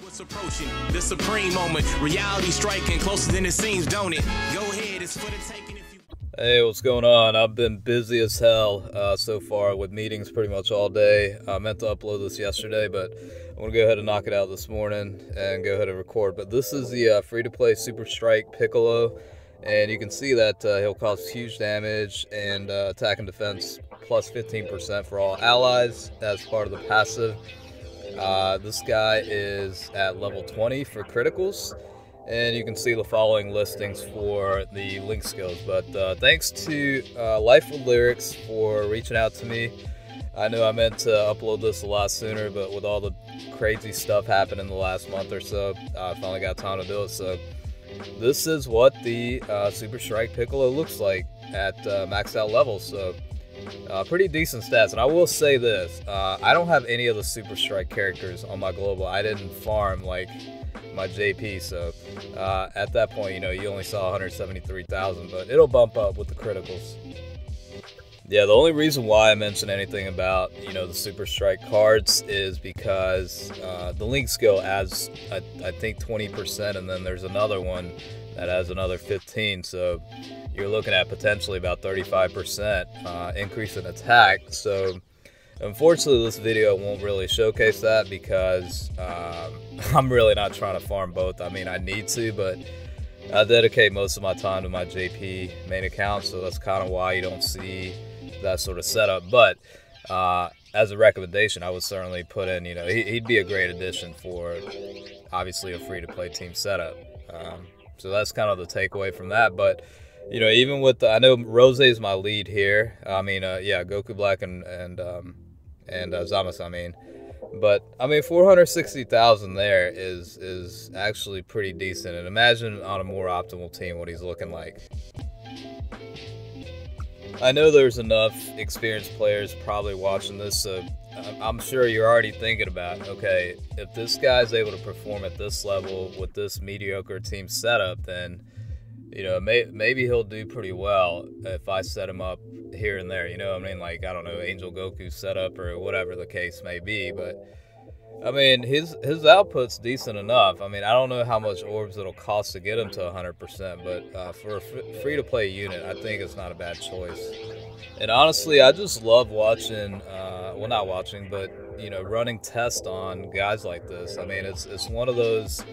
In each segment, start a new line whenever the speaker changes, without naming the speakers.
What's approaching the supreme moment, reality striking closer than it seems, don't it? Go ahead, it's for the taking if you...
Hey, what's going on? I've been busy as hell so far with meetings pretty much all day. I meant to upload this yesterday, but I'm going to go ahead and knock it out this morning and go ahead and record. But this is the free-to-play Super Strike Piccolo, and you can see that he'll cause huge damage and attack and defense plus 15% for all allies as part of the passive. This guy is at level 20 for criticals, and you can see the following listings for the link skills. But thanks to Life with Lyrics for reaching out to me. I know I meant to upload this a lot sooner, but with all the crazy stuff happening the last month or so, I finally got time to do it. So this is what the Super Strike Piccolo looks like at maxed out levels. So pretty decent stats. And I will say this, I don't have any of the Super Strike characters on my global. I didn't farm like my JP, so at that point, you know, you only saw 173,000, but it'll bump up with the criticals. Yeah, the only reason why I mention anything about, you know, the Super Strike cards is because the link skill adds, I think, 20%, and then there's another one that has another 15, so you're looking at potentially about 35% increase in attack. So unfortunately this video won't really showcase that because I'm really not trying to farm both. I mean, I need to, but I dedicate most of my time to my JP main account, so that's kind of why you don't see that sort of setup. But as a recommendation, I would certainly put in, you know, he'd be a great addition for obviously a free-to-play team setup. So that's kind of the takeaway from that. But you know, even with I know Rose is my lead here. I mean, yeah, Goku Black and Zamas. I mean, but I mean, 460,000 there is actually pretty decent. And imagine on a more optimal team what he's looking like. I know there's enough experienced players probably watching this, so I'm sure you're already thinking about, okay, if this guy's able to perform at this level with this mediocre team setup, then, you know, maybe he'll do pretty well if I set him up here and there. You know what I mean? Like, I don't know, Angel Goku setup or whatever the case may be. But, I mean, his output's decent enough. I mean, I don't know how much orbs it'll cost to get him to 100%, but for a free-to-play unit, I think it's not a bad choice. And honestly, I just love watching, well, not watching, but, you know, running tests on guys like this. I mean, it's one of those...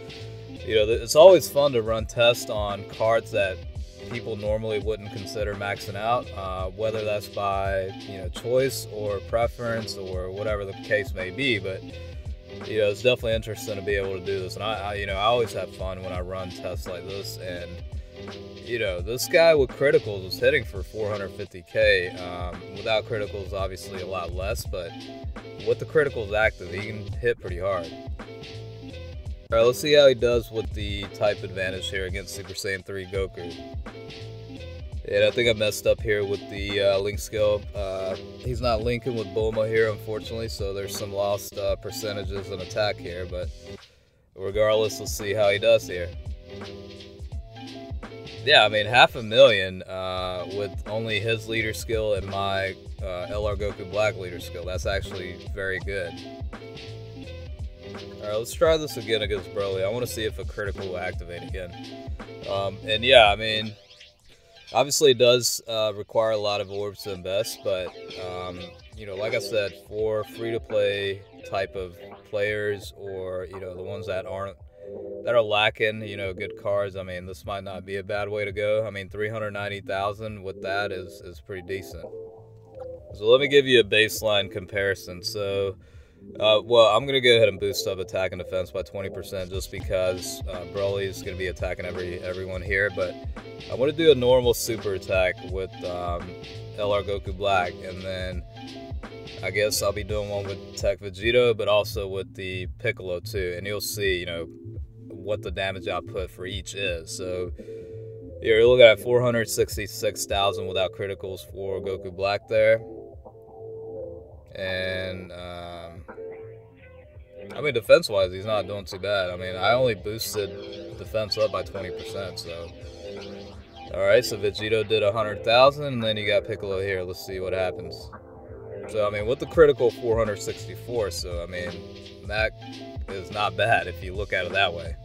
You know, it's always fun to run tests on cards that people normally wouldn't consider maxing out, whether that's by, you know, choice or preference or whatever the case may be. But, you know, it's definitely interesting to be able to do this. And I you know, I always have fun when I run tests like this. And, you know, this guy with criticals was hitting for 450K. Without criticals, obviously a lot less, but with the criticals active, he can hit pretty hard. Alright, let's see how he does with the type advantage here against Super Saiyan 3 Goku. And I think I messed up here with the link skill. He's not linking with Bulma here, unfortunately, so there's some lost percentages in attack here. But regardless, let's see how he does here. Yeah, I mean, 500,000 with only his leader skill and my LR Goku Black leader skill. That's actually very good. Alright, let's try this again against Broly. I want to see if a critical will activate again. And yeah, I mean, obviously it does require a lot of orbs to invest, but, you know, like I said, for free-to-play type of players, or, you know, the ones that are lacking, you know, good cards, I mean, this might not be a bad way to go. I mean, 390,000 with that is pretty decent. So let me give you a baseline comparison. So... well, I'm going to go ahead and boost up attack and defense by 20% just because Broly is going to be attacking everyone here. But I want to do a normal super attack with LR Goku Black, and then I guess I'll be doing one with TEQ Vegito, but also with the Piccolo too. And you'll see, you know, what the damage output for each is. So you're looking at 466,000 without criticals for Goku Black there. And I mean, defense-wise, he's not doing too bad. I mean, I only boosted defense up by 20%, so... Alright, so Vegito did 100,000, and then you got Piccolo here. Let's see what happens. So, I mean, with the critical 464, so, I mean, that is not bad if you look at it that way.